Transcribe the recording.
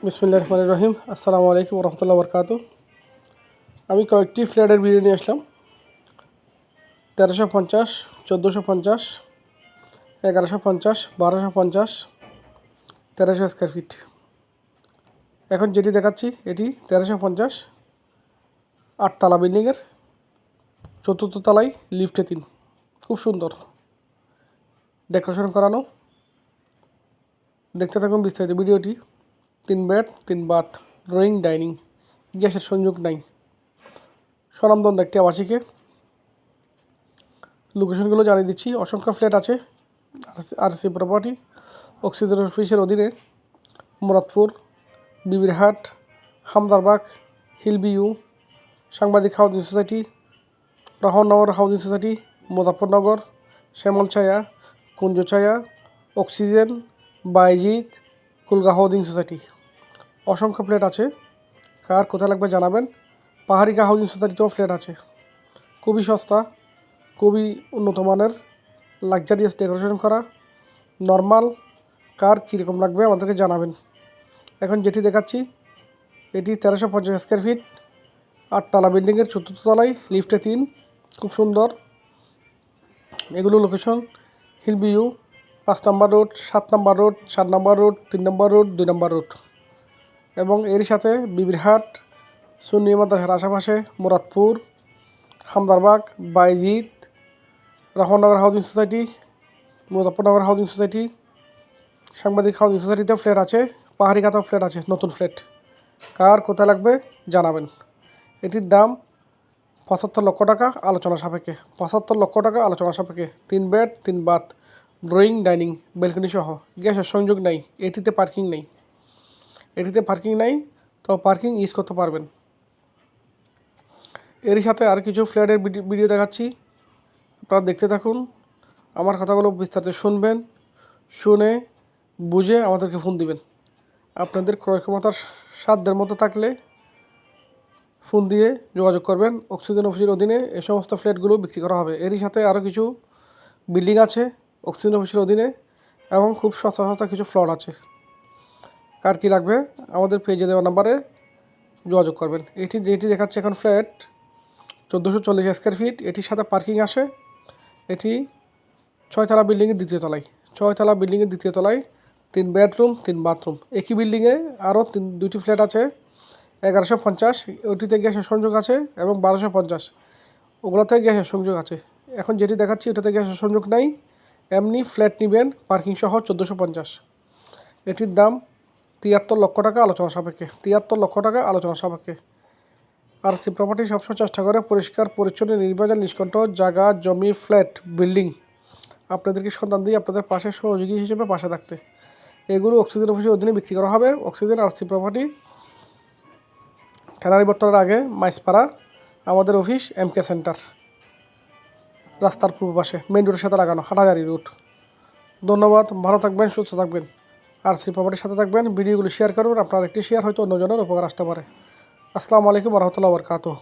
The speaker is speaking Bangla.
বিসমিল্লাহির রহমানির রহিম। আসসালামু আলাইকুম রহমতুল্লাহ বরকাতু। আমি কয়েকটি ফ্ল্যাটের ভিডিও নিয়ে আসলাম। 1350, 1450, 1150, 1250, 1300 স্কোয়ার ফিট। এখন যেটি দেখাচ্ছি এটি 1350, 8তলা বিল্ডিংয়ের 4র্থ তলায় লিফটে 3। খুব সুন্দর ডেকোরেশন করানো। দেখতে থাকুন বিস্তারিত ভিডিওটি। 3 বেড 3 বাথ, ড্রয়িং, ডাইনিং, গ্যাসের সংযোগ নাই। স্বনামধন্য একটি আবাসিকে। লোকেশনগুলো জানিয়ে দিচ্ছি। অসংখ্য ফ্ল্যাট আছে আরসি প্রপার্টি, অক্সিজেন অফিসের অধীনে মুরাদপুর, বিবিরহাট, হামদারবাগ, হিলবিউ, সাংবাদিক housing society, Rahmannagar housing society, Muzaffarnagar, Shyamalchhaya, Kunjachhaya, Oxygen, Baizid, Kulgaon housing society. অসংখ্য ফ্ল্যাট আছে। কার কোথায় লাগবে জানাবেন। পাহাড়িকা হাউজিং সোসাইটিতেও ফ্ল্যাট আছে। খুবই সস্তা, খুবই উন্নত মানের, লাক্সারিয়াস ডেকোরেশন করা। নর্মাল কার কীরকম লাগবে আমাদেরকে জানাবেন। এখন যেটি দেখাচ্ছি এটি 1350 স্কোয়ার ফিট, 8তলা বিল্ডিংয়ের 4র্থ তলায় লিফটে 3। খুব সুন্দর। এগুলো লোকেশন হিলবিউ, 5 নম্বর রোড, 7 নম্বর রোড, 4 নম্বর রোড, 3 নম্বর রোড, 2 নম্বর রোড এবং এর সাথে বিবিরহাট, সুন্নি মাদ্রাসার আশেপাশে Muradpur, Hamdarbag, Baizid, Rahmannagar housing society, Muzaffarnagar housing society, সাংবাদিক হাউজিং সোসাইটিতেও ফ্ল্যাট আছে। পাহাড়িকাতেও ফ্ল্যাট আছে, নতুন ফ্ল্যাট। কার কোথায় লাগবে জানাবেন। এটির দাম 75 লক্ষ টাকা আলোচনা সাপেক্ষে। 75 লক্ষ টাকা আলোচনা সাপেক্ষে। 3 bed 3 bath, drawing, dining, balcony সহ। গ্যাসের সংযোগ নাই। এটিতে পার্কিং নেই। তো পার্কিং ইউজ করতে পারবেন। এরই সাথে আর কিছু ফ্ল্যাটের ভিডিও দেখাচ্ছি। আপনারা দেখতে থাকুন। আমার কথাগুলো বিস্তারিত শুনবেন, শুনে বুঝে আমাদেরকে ফোন দিবেন। আপনাদের ক্রয় ক্ষমতার সাধ্যের মতো থাকলে ফোন দিয়ে যোগাযোগ করবেন। অক্সিজেন অফিসের অধীনে এই সমস্ত ফ্ল্যাটগুলো বিক্রি করা হবে। এরই সাথে আরও কিছু বিল্ডিং আছে অক্সিজেন অফিসের অধীনে এবং খুব সস্তা সস্তা কিছু ফ্ল্যাট আছে। কার কী লাগবে আমাদের পেজে দেওয়া নাম্বারে যোগাযোগ করবেন। যেটি দেখাচ্ছে এখন ফ্ল্যাট 1440 স্কোয়ার ফিট। এটির সাথে পার্কিং আসে। এটি 6তলা বিল্ডিংয়ের 2য় তলায়। 6তলা বিল্ডিংয়ের 2য় তলায় 3 বেডরুম 3 বাথরুম। একই বিল্ডিংয়ে আরও 2টি ফ্ল্যাট আছে। 1150 ওটিতে গ্যাসের সংযোগ আছে এবং 1250 ওগুলোতে গ্যাসের সংযোগ আছে। এখন যেটি দেখাচ্ছি ওটাতে গ্যাসের সংযোগ নাই। এমনি ফ্ল্যাট নেবেন পার্কিং সহ 1450। এটির দাম 73 লক্ষ টাকা আলোচনা সাপেক্ষে। 73 লক্ষ টাকা আলোচনা সাপেক্ষে। আরসি প্রপার্টি সবসময় চেষ্টা করে পরিষ্কার পরিচ্ছন্ন, নির্ভেজাল, নিষ্কণ্ঠ জায়গা, জমি, ফ্ল্যাট, বিল্ডিং আপনাদেরকে সন্ধান দিয়ে আপনাদের পাশে সহযোগী হিসেবে পাশে থাকতে। এগুলো অক্সিজেন অফিসের অধীনে বিক্রি করা হবে। অক্সিজেন আরসি প্রপার্টি, ট্যানারি বর্তমানের আগে মাইসপাড়া আমাদের অফিস, MK সেন্টার, রাস্তার পূর্ব পাশে মেইন রোডের সাথে লাগানো, হাটাগাড়ি রুট। ধন্যবাদ। ভালো থাকবেন, সুস্থ থাকবেন। আরসি প্রপার্টির সাথে থাকবেন। ভিডিওগুলো শেয়ার করবেন। আপনার একটি শেয়ার হয়তো অন্যজনের উপকার আসতে পারে। আসসালামু আলাইকুম রহমতুল্লাহ বরকাতুহু।